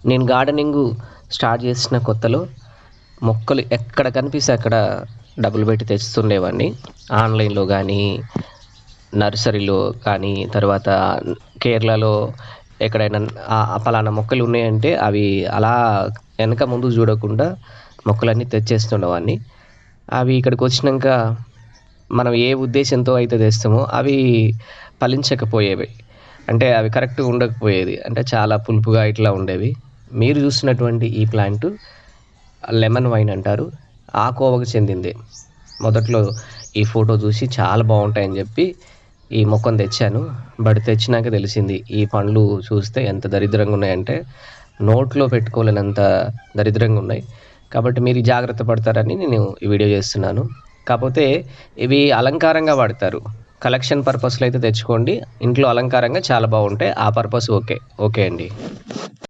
నేను gardening start చేసిన కొత్తలో మొక్కలు ఎక్కడ కనిపిస్తే అక్కడ డబ్బులు పెట్టి తెస్తుండేవాడిని. ఆన్‌లైన్‌లో గానీ, నర్సరీలో కానీ, తర్వాత కేరళలో ఎక్కడైనా పలానా మొక్కలున్నాయంటే అవి అలా వెనక ముందు చూడకుండా మొక్కలన్నీ తెచ్చేస్తుండేవాడిని. అవి ఇక్కడికొచ్చినంక మనం ఏ ఉద్దేశ్యంతో అయితే తెస్తామో అవి ఫలించకపోయేవి. అంటే అవి కరెక్ట్‌గా ఉండకపోయేది. అంటే చాలా పులుపుగా ఇట్లా ఉండేవి. మీరు చూస్తున్నటువంటి ఈ ప్లాంటు లెమన్ వైన్ అంటారు. ఆ కోవకు చెందిందే. మొదట్లో ఈ ఫోటో చూసి చాలా బావుంటాయని జెప్పి ఈ మొక్కను తెచ్చాను. బట్ తెచ్చినాక తెలిసింది ఈ పండ్లు చూస్తే ఎంత దరిద్రంగున్నాయంటే నోట్లో పెట్టుకోలేనంత దరిద్రంగున్నాయి. కాబట్టి మీరు జాగ్రత్త పడతారని నేను ఈ వీడియో చేస్తున్నాను. కాపోతే ఇవి అలంకారంగా వాడతారు. కలెక్షన్ పర్పస్‌లో అయితే తెచ్చుకోండి. ఇంట్లో అలంకారంగా చాలా బావుంటాయి. ఆ పర్పస్ ఓకే. ఓకే అండి.